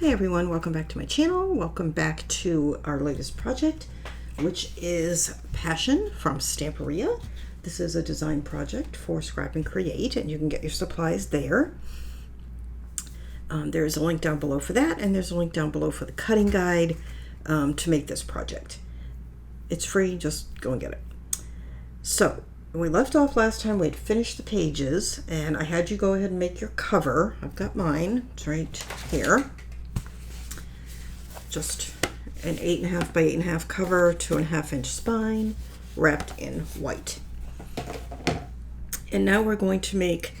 Hi everyone, welcome back to my channel. Welcome back to our latest project, which is Passion from Stamperia. This is a design project for Scrap and Create, and you can get your supplies there. There's a link down below for that, and there's a link down below for the cutting guide to make this project. It's free, just go and get it. So, when we left off last time, we had finished the pages, and I had you go ahead and make your cover. I've got mine, it's right here. Just an 8.5 by 8.5 cover, 2.5 inch spine, wrapped in white. And now we're going to make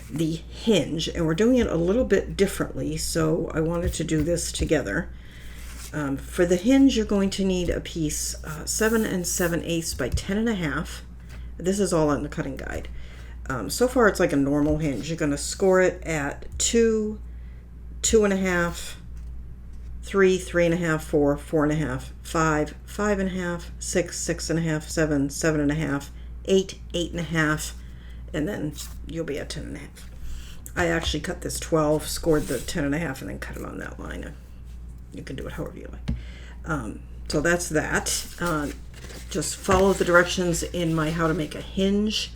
the hinge, and we're doing it a little bit differently, so I wanted to do this together. For the hinge, you're going to need a piece 7 7/8 by 10.5. This is all on the cutting guide. So far it's like a normal hinge. You're going to score it at 2, 2.5, 3, 3.5, 4, 4.5, 5, 5.5, 6, 6.5, 7, 7.5, 8, 8.5, and then you'll be at 10.5. I actually cut this 12, scored the 10.5, and then cut it on that line. You can do it however you like. So that's that. Just follow the directions in my how to make a hinge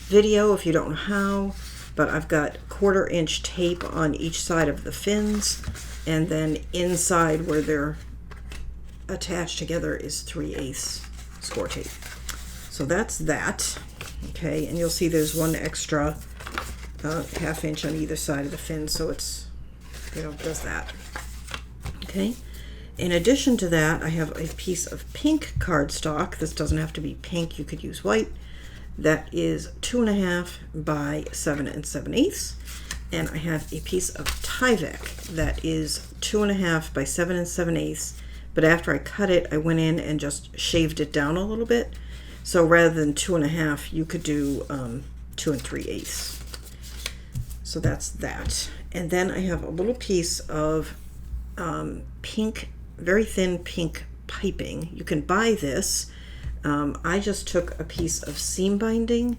video if you don't know how, but I've got 1/4 inch tape on each side of the fins, and then inside where they're attached together is 3/8 Scor Tape. So that's that. Okay, and you'll see there's one extra 1/2 inch on either side of the fin, so it's, does that. Okay. In addition to that, I have a piece of pink cardstock. This doesn't have to be pink, you could use white. That is 2.5 by 7 7/8. And I have a piece of Tyvek that is 2.5 by 7 7/8. But after I cut it, I went in and just shaved it down a little bit. So rather than 2.5, you could do 2 3/8. So that's that. And then I have a little piece of pink, very thin pink piping. You can buy this. I just took a piece of seam binding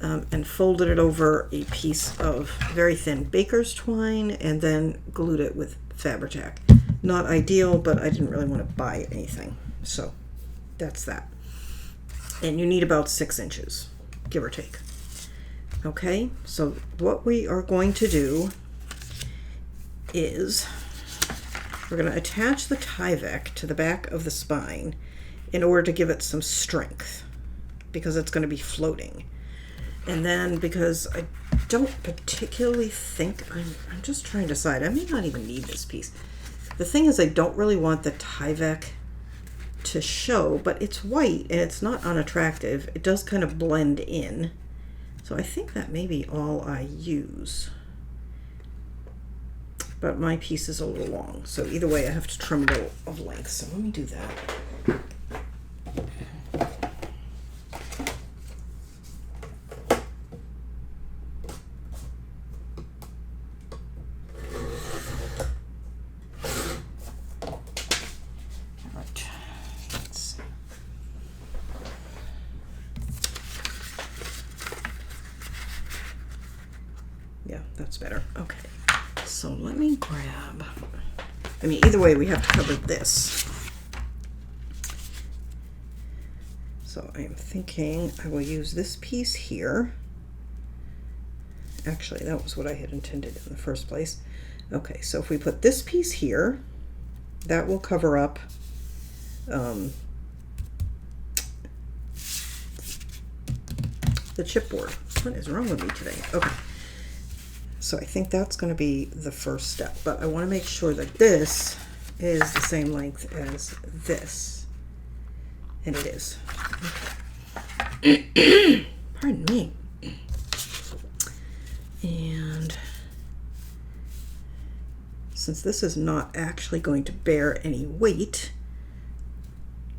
and folded it over a piece of very thin baker's twine and then glued it with Fabri-Tac. Not ideal, but I didn't really want to buy anything. So that's that. And you need about 6 inches, give or take. Okay, so what we are going to do is we're going to attach the Tyvek to the back of the spine in order to give it some strength, because it's going to be floating. And then because I don't particularly think, I'm just trying to decide, I may not even need this piece. The thing is, I don't really want the Tyvek to show, but it's white and it's not unattractive. It does kind of blend in. So I think that may be all I use. But my piece is a little long, so either way I have to trim a little of length. So let me do that. Yeah, that's better. Okay, so let me grab, either way we have to cover this. So I am thinking I will use this piece here. Actually, that was what I had intended in the first place. Okay, so if we put this piece here, that will cover up the chipboard. What is wrong with me today? Okay. So I think that's going to be the first step, but I want to make sure that this is the same length as this, and it is. Okay. Pardon me. And since this is not actually going to bear any weight,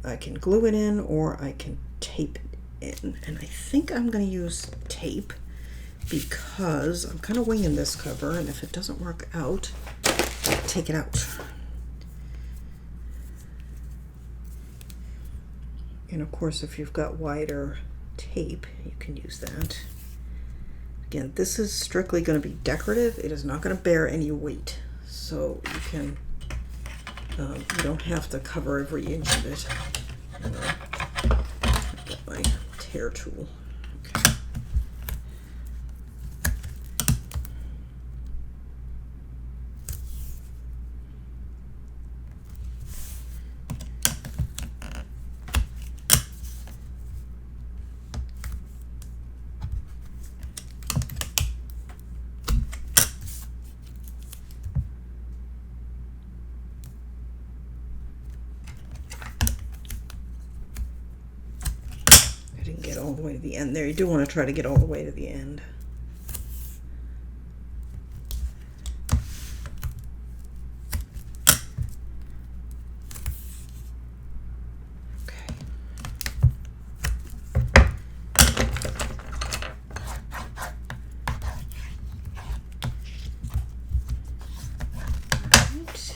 I can glue it in or I can tape it in, and I think I'm going to use tape, because I'm kind of winging this cover, and if it doesn't work out, I'll take it out. And of course, if you've got wider tape, you can use that. Again, this is strictly going to be decorative. It is not going to bear any weight. so you can, you don't have to cover every inch of it. Get my tear tool. Okay. Get all the way to the end there. You do want to try to get all the way to the end. Okay. Right.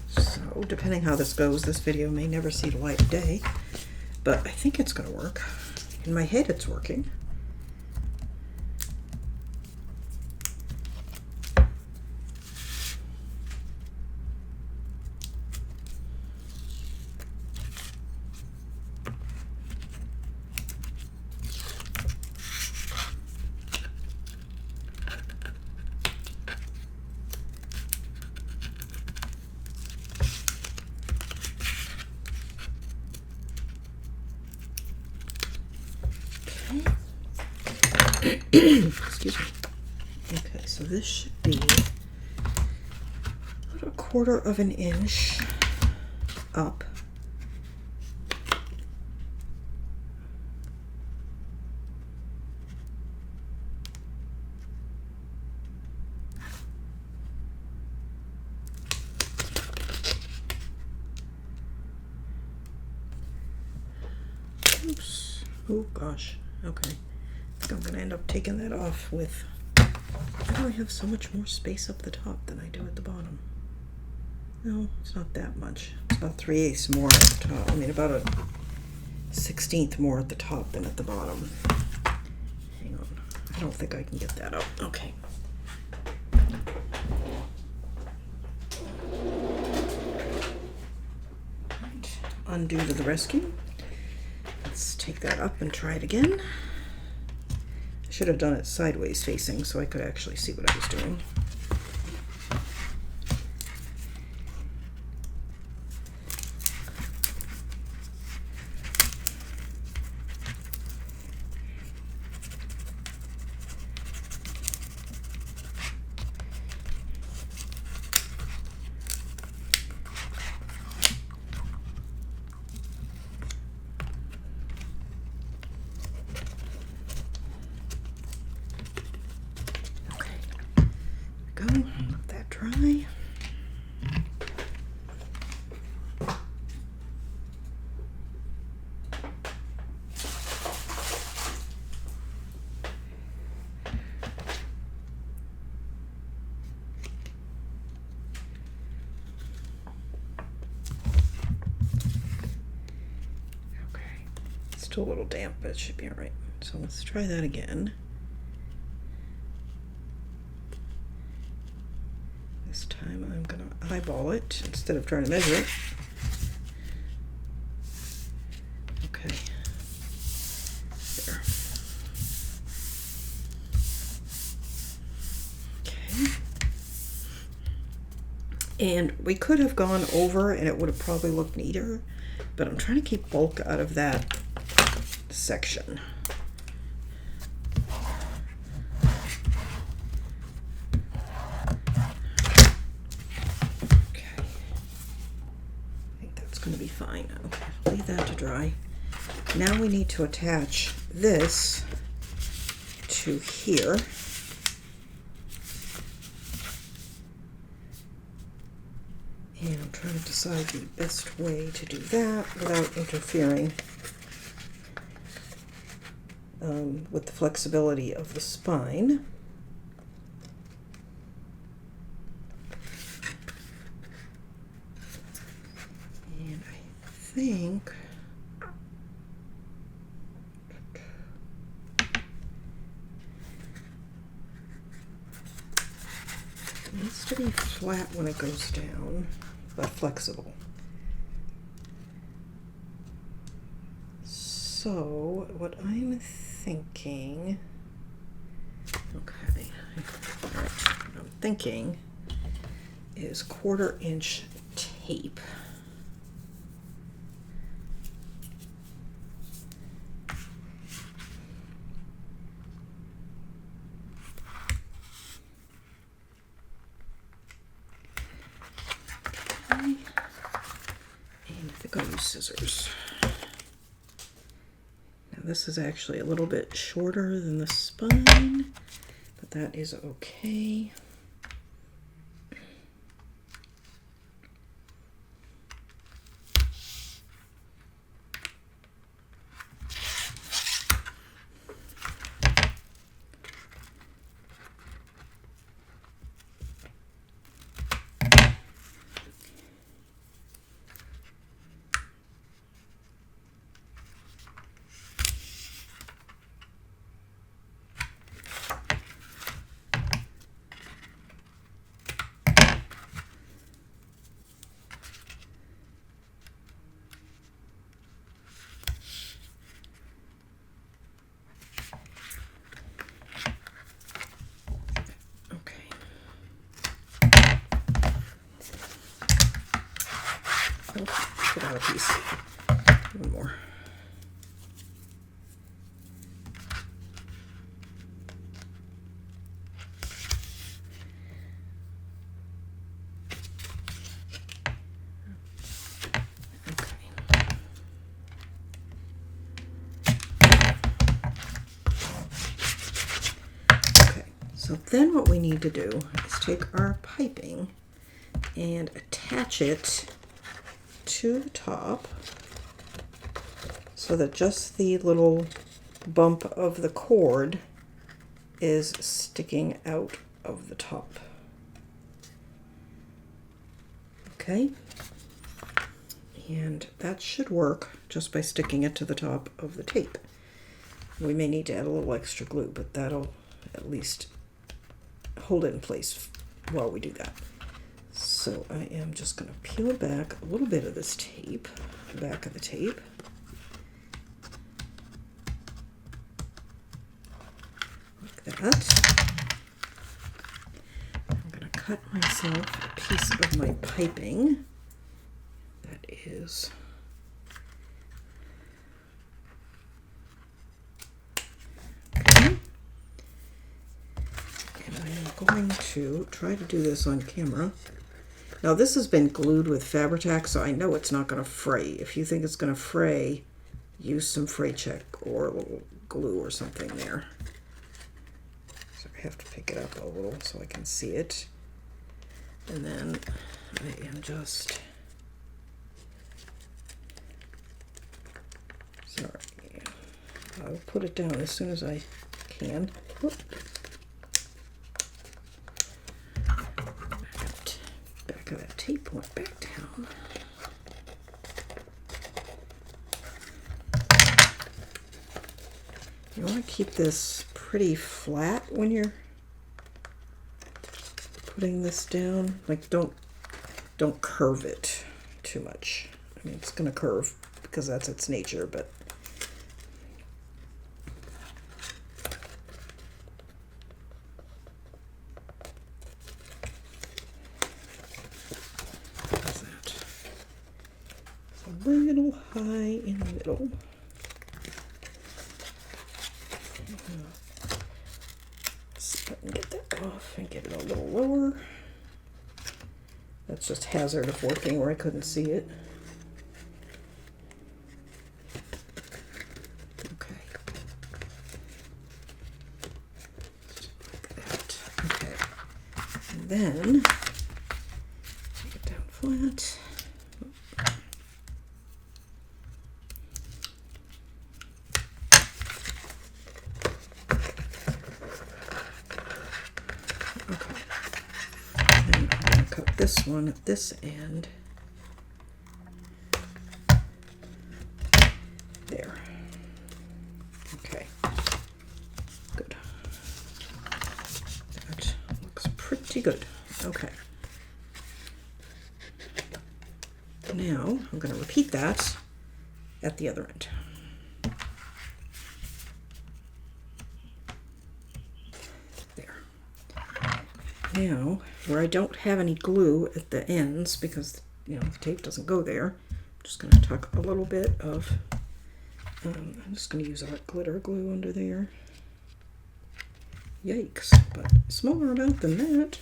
So, depending how this goes, this video may never see the light of day. But I think it's going to work. In my head, it's working. Excuse me. Okay, so this should be about 1/4 of an inch up. Oops. Oh gosh. Okay. I'm going to end up taking that off with, why do I have so much more space up the top than I do at the bottom? No, it's not that much. It's about 3/8 more at the top. I mean, about a 1/16 more at the top than at the bottom. Hang on. I don't think I can get that out. Okay. Right. Undo to the rescue. Let's take that up and try it again. Should have done it sideways facing so I could actually see what I was doing. Let that dry. Okay, it's still a little damp, but it should be all right. So let's try that again. This time I'm going to eyeball it instead of trying to measure it. Okay. There. Okay. And we could have gone over and it would have probably looked neater, but I'm trying to keep bulk out of that section. Going to be fine. Okay, leave that to dry. Now we need to attach this to here. And I'm trying to decide the best way to do that without interfering with the flexibility of the spine. I think this pretty flat when it goes down, but flexible. So what I'm thinking, okay, what I'm thinking is 1/4 inch tape. Okay. And I think I'll use scissors. Now this is actually a little bit shorter than the spine, but that is okay. Get out a piece. One more. Okay, so then what we need to do is take our piping and attach it to the top so that just the little bump of the cord is sticking out of the top. Okay, and that should work just by sticking it to the top of the tape. We may need to add a little extra glue, but that'll at least hold it in place while we do that. So I am just going to peel back a little bit of this tape, the back of the tape. Like that. I'm going to cut myself a piece of my piping. That is okay. And I am going to try to do this on camera. Now this has been glued with Fabri-Tac, so I know it's not going to fray. If you think it's going to fray, use some fray check or a little glue or something there. So I have to pick it up a little so I can see it. And then I am just, sorry, I'll put it down as soon as I can. Whoop. Back of that tape went back down. You want to keep this pretty flat when you're putting this down. Like don't curve it too much. I mean, it's going to curve because that's its nature, but a little high in the middle. See if I can get that off and get it a little lower. That's just hazard of working where I couldn't see it. Okay. Like that. Okay. And then take it down flat. This one at this end. There. Okay. Good. That looks pretty good. Okay. Now I'm going to repeat that at the other end. There. Now, where I don't have any glue at the ends because the tape doesn't go there, I'm just going to tuck a little bit of, I'm just going to use our glitter glue under there. Yikes, but smaller amount than that.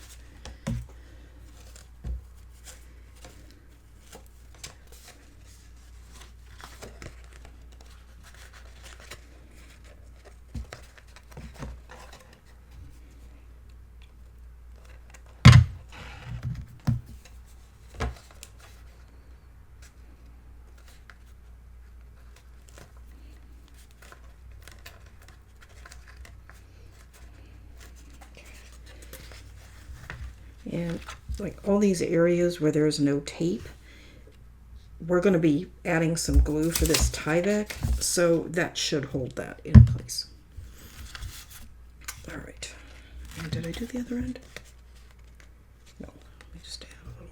And like all these areas where there's no tape, we're going to be adding some glue for this Tyvek, so that should hold that in place. All right. And did I do the other end? No. Let me just add a little.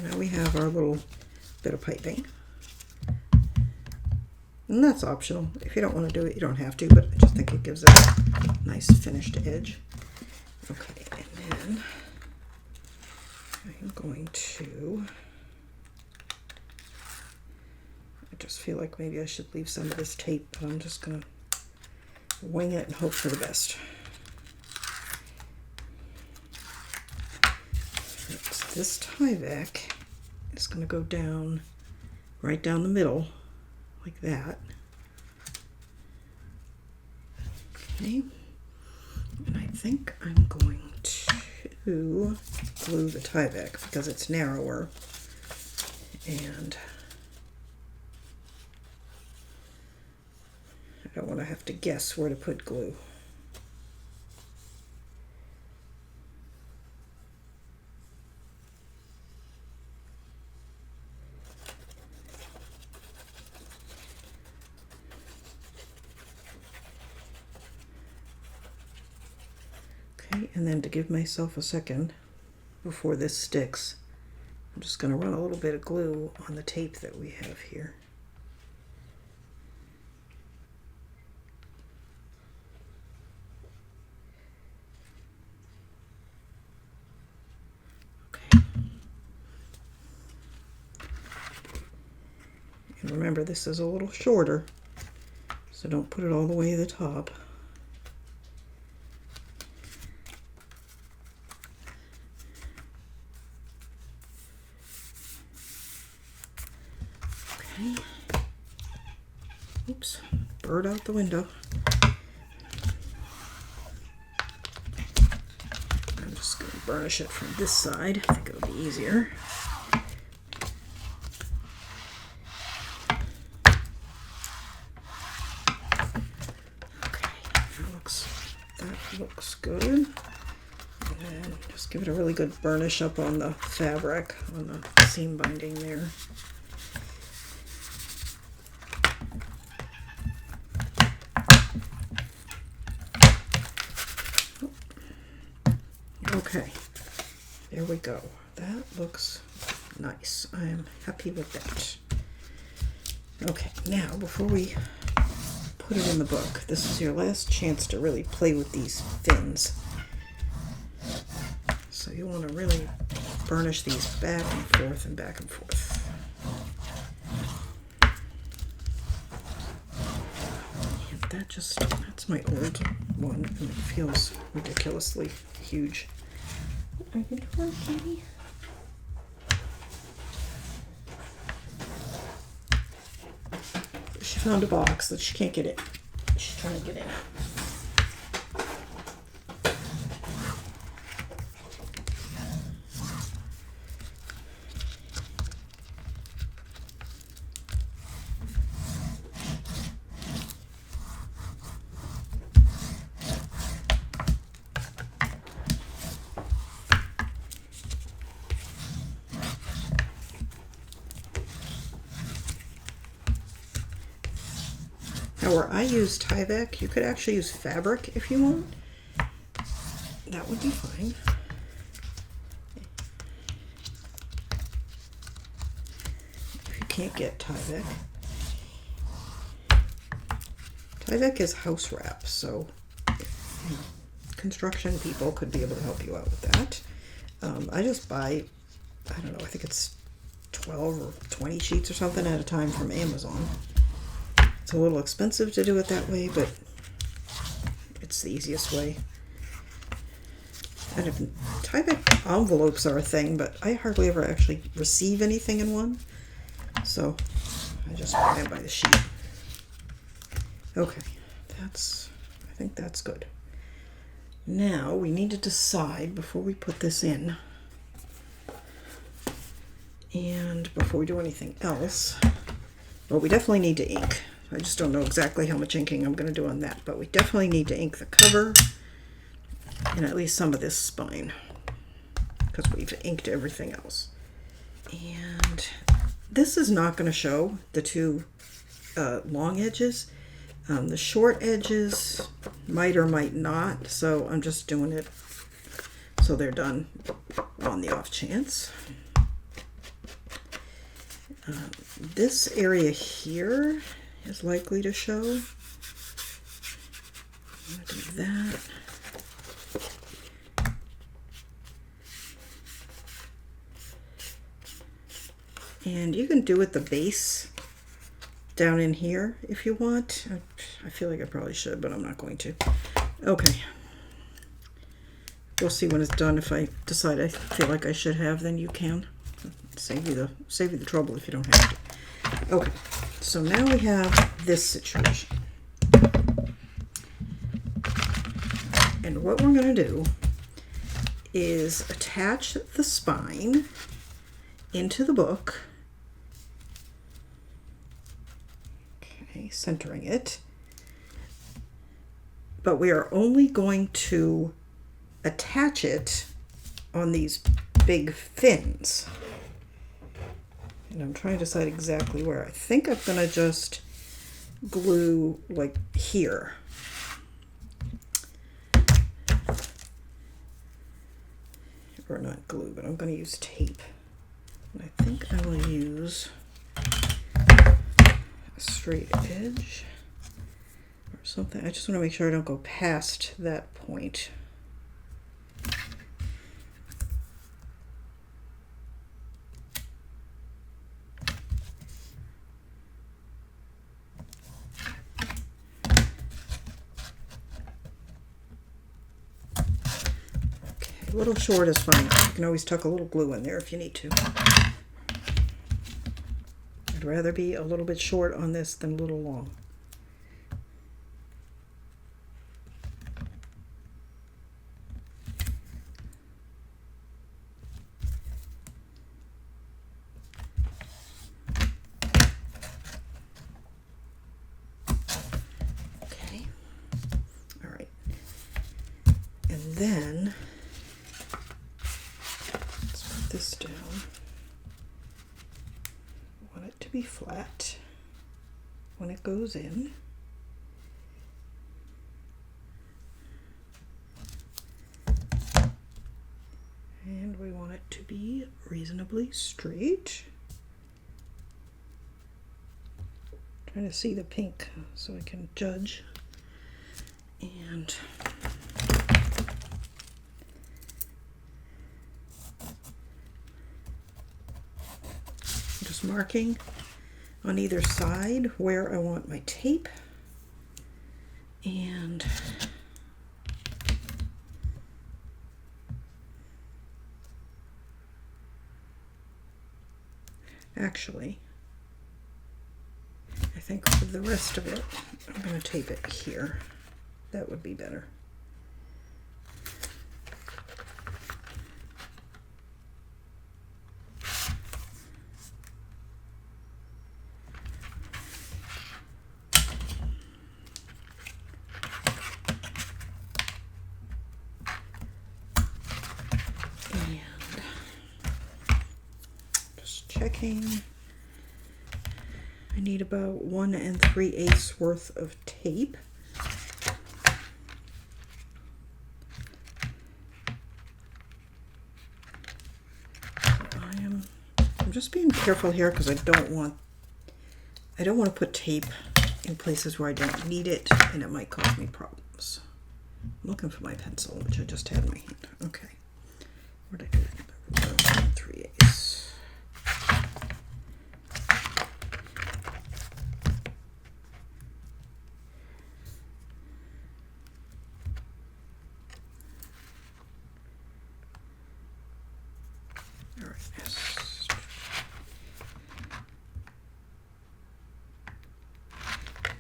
Now we have our little bit of piping. And that's optional. If you don't want to do it, you don't have to, but I just think it gives it a nice finished edge. Okay, and then I'm going to, I just feel like maybe I should leave some of this tape, but I'm just going to wing it and hope for the best. This Tyvek is going to go down right down the middle like that. Okay, and I think I'm going to glue the Tyvek because it's narrower, and I don't want to have to guess where to put glue. And then to give myself a second before this sticks, I'm just going to run a little bit of glue on the tape that we have here. Okay. And remember, this is a little shorter, so don't put it all the way to the top. Oops, bird out the window. I'm just going to burnish it from this side. I think it'll be easier. Okay, that looks good. And then just give it a really good burnish up on the fabric, on the seam binding there. Okay, there we go. That looks nice. I am happy with that. Okay, now before we put it in the book, this is your last chance to really play with these fins. So you want to really burnish these back and forth and back and forth. And that's my old one, and it feels ridiculously huge. Are you doing, Katie? She found a box that she can't get in. She's trying to get in. before. I use Tyvek. You could actually use fabric if you want. That would be fine. If you can't get Tyvek. Tyvek is house wrap, so construction people could be able to help you out with that. I just buy, I don't know, I think it's 12 or 20 sheets or something at a time from Amazon. It's a little expensive to do it that way, but it's the easiest way. And if Tyvek envelopes are a thing, but I hardly ever actually receive anything in one, so I just buy it by the sheet. Okay, I think that's good. Now we need to decide before we put this in, and before we do anything else, well, we definitely need to ink. I just don't know exactly how much inking I'm going to do on that, but we definitely need to ink the cover and at least some of this spine because we've inked everything else. And this is not going to show the two long edges. The short edges might or might not, so I'm just doing it so they're done on the off chance. This area here is likely to show. I'm going to do that. And you can do it the base down in here if you want. I feel like I probably should, but I'm not going to. Okay. We'll see when it's done. If I decide I feel like I should have, then you can. Save you the trouble if you don't have to. Okay. So now we have this situation. And what we're going to do is attach the spine into the book. Okay, centering it. But we are only going to attach it on these big fins. And I'm trying to decide exactly where. I think I'm going to just glue like here. Or not glue, but I'm going to use tape. And I think I will use a straight edge or something. I just want to make sure I don't go past that point. A little short is fine. You can always tuck a little glue in there if you need to. I'd rather be a little bit short on this than a little long. Okay. All right. And then this down. I want it to be flat when it goes in. And we want it to be reasonably straight. I'm trying to see the pink so I can judge. And marking on either side where I want my tape, and actually I think for the rest of it I'm going to tape it here. That would be better. I need about 1 3/8 worth of tape. I'm just being careful here because I don't want to put tape in places where I don't need it, and it might cause me problems. I'm looking for my pencil, which I just had in my hand. Okay, where did I do it? 1 3/8. All right, yes.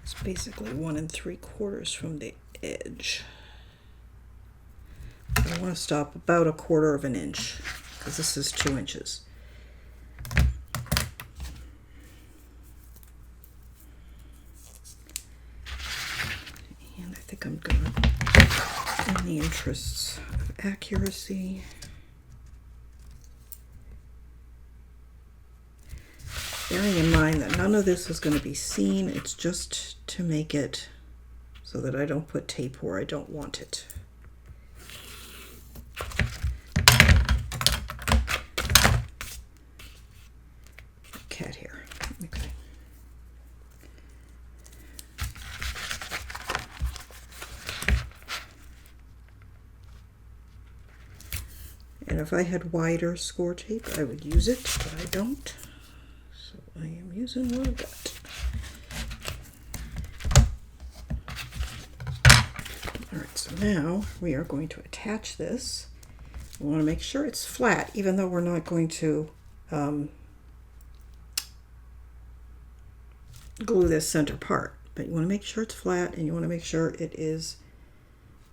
It's basically 1 3/4 from the edge. I want to stop about 1/4 of an inch because this is 2 inches. And I think I'm going to, in the interests of accuracy, bearing in mind that none of this is going to be seen, it's just to make it so that I don't put tape where I don't want it. Cat hair. Okay. And if I had wider score tape, I would use it, but I don't. So I am using what I've got. Alright, so now we are going to attach this. We want to make sure it's flat, even though we're not going to glue this center part. But you want to make sure it's flat, and you want to make sure it is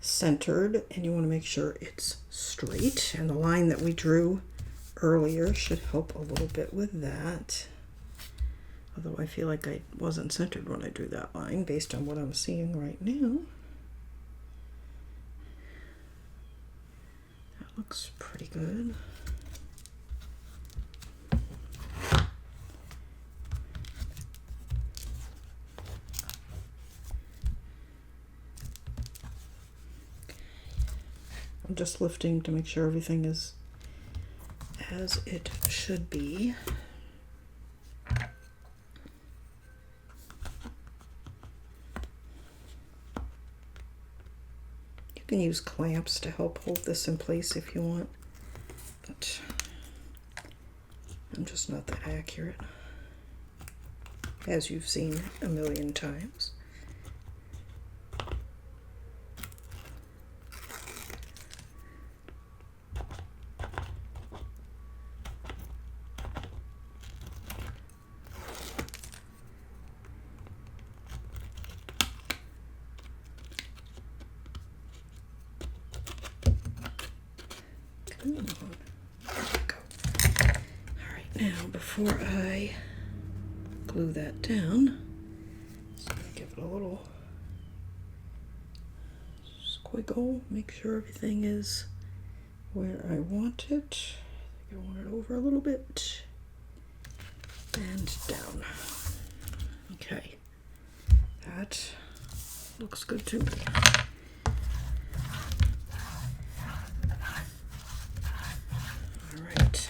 centered, and you want to make sure it's straight. And the line that we drew earlier should help a little bit with that. Although I feel like I wasn't centered when I drew that line based on what I'm seeing right now. That looks pretty good. I'm just lifting to make sure everything is as it should be. You can use clamps to help hold this in place if you want, but I'm just not that accurate, as you've seen a million times. Now, before I glue that down, so give it a little squiggle, make sure everything is where I want it. I think I want it over a little bit and down. Okay, that looks good to me. All right.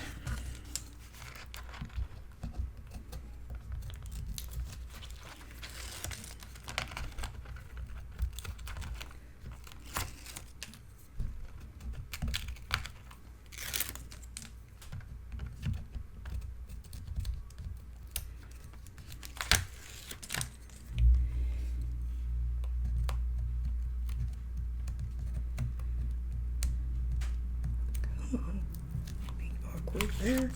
Being awkward there.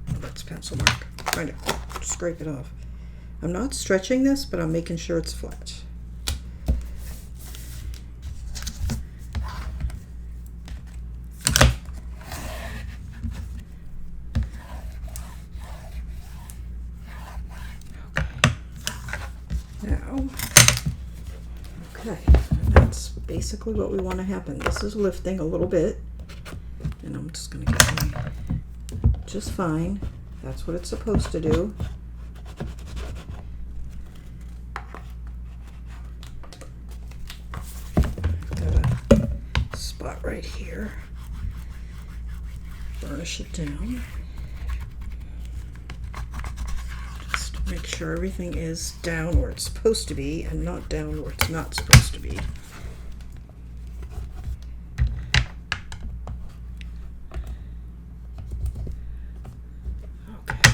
Oh, that's pencil mark. I'm trying to scrape it off. I'm not stretching this, but I'm making sure it's flat. Now, okay, that's basically what we want to happen. This is lifting a little bit, and I'm just going to get my just fine. That's what it's supposed to do. I've got a spot right here. Burnish it down. Just make sure everything is down where it's supposed to be and not down where it's not supposed to be. Okay,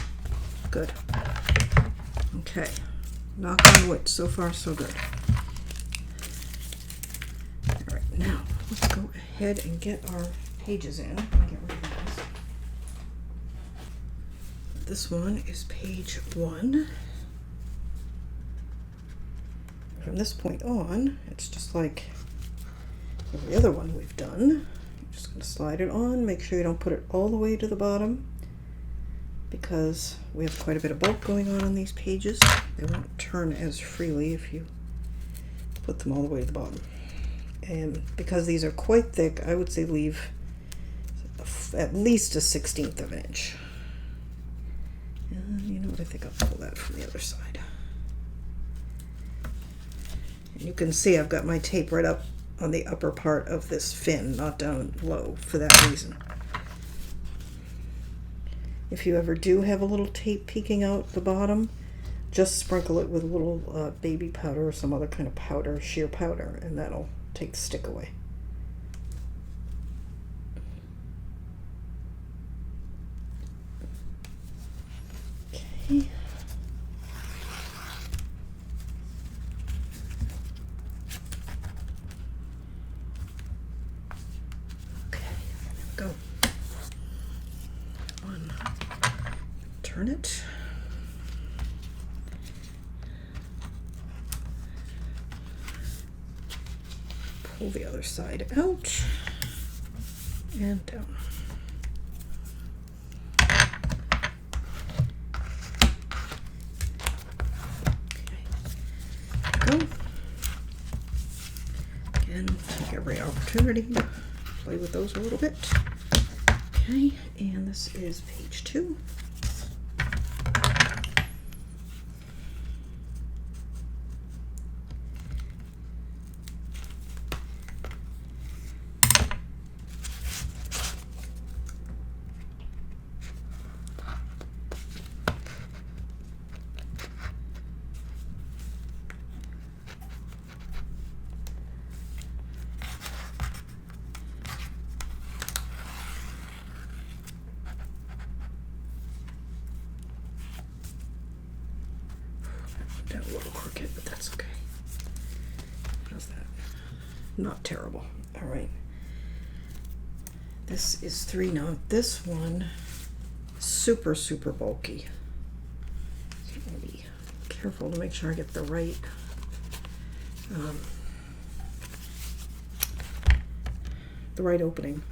good. Okay, knock on wood. So far, so good. All right, now let's go ahead and get our pages in. Get rid of these. This one is page 1. From this point on, it's just like every other one we've done. I'm just going to slide it on. Make sure you don't put it all the way to the bottom, because we have quite a bit of bulk going on these pages. They won't turn as freely if you put them all the way to the bottom. And because these are quite thick, I would say leave at least 1/16 of an inch. And you know what, I think I'll pull that from the other side. And you can see I've got my tape right up on the upper part of this fin, not down low, for that reason. If you ever do have a little tape peeking out the bottom, just sprinkle it with a little baby powder or some other kind of powder, sheer powder, and that'll take the stick away. Okay. Go. One. Turn it. Pull the other side out and down. Okay. Go. Again, take every opportunity to play with those a little bit. Okay, and this is page 2. Down a little crooked, but that's okay. How's that? Not terrible. All right. This is 3 now. This one, super, super bulky. So I'm gonna be careful to make sure I get the right opening.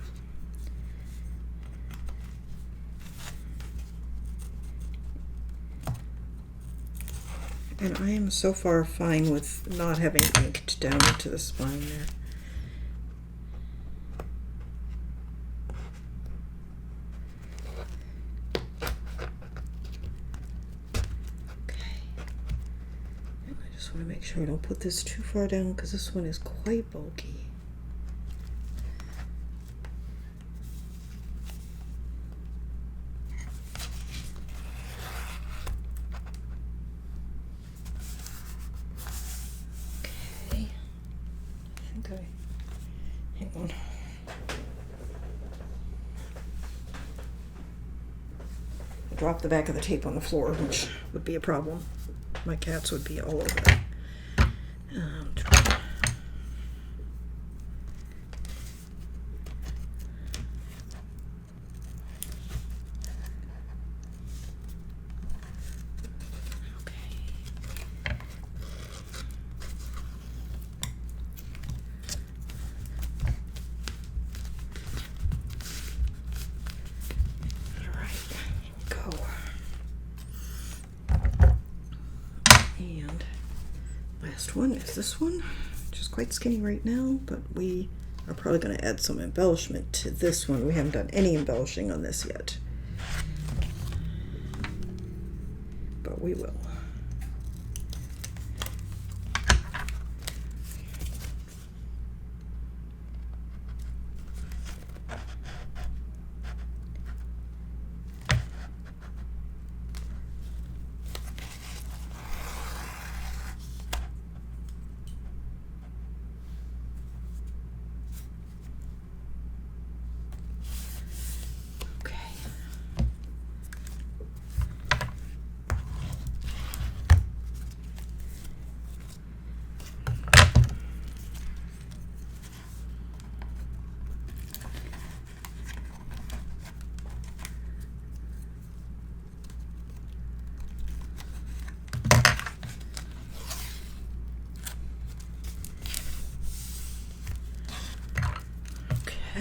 And I am so far fine with not having inked down into the spine there. Okay. And I just want to make sure I don't put this too far down because this one is quite bulky. Hang on. I dropped the back of the tape on the floor, which would be a problem. My cats would be all over that. One is this one, which is quite skinny right now, but we are probably going to add some embellishment to this one. We haven't done any embellishing on this yet. but we will.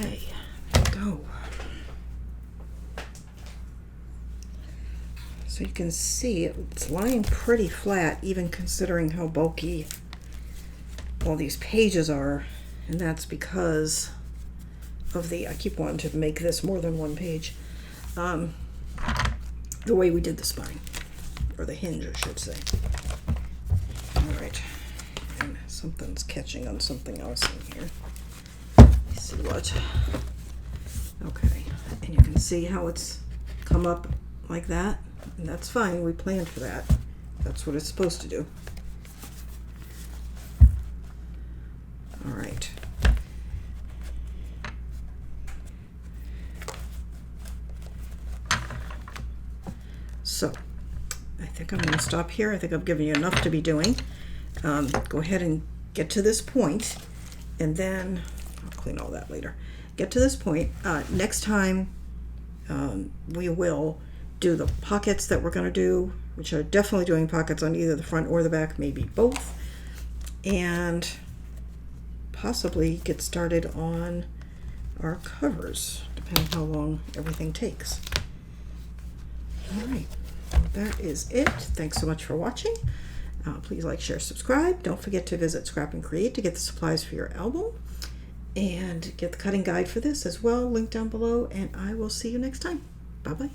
Okay, there we go. So you can see it's lying pretty flat, even considering how bulky all these pages are, and that's because of I keep wanting to make this more than one page, the way we did the spine, or the hinge, I should say. All right, and something's catching on something else in here. See what? Okay, and you can see how it's come up like that, and that's fine. We planned for that. That's what it's supposed to do. All right. So I think I'm going to stop here. I think I've given you enough to be doing. Go ahead and get to this point, and then I'll clean all that later. Get to this point. Next time we will do the pockets that we're going to do, which are definitely doing pockets on either the front or the back, maybe both, and possibly get started on our covers, depending how long everything takes. All right, that is it. Thanks so much for watching. Please like, share, subscribe. Don't forget to visit Scrap and Create to get the supplies for your album and get the cutting guide for this as well, linked down below, and I will see you next time. Bye-bye.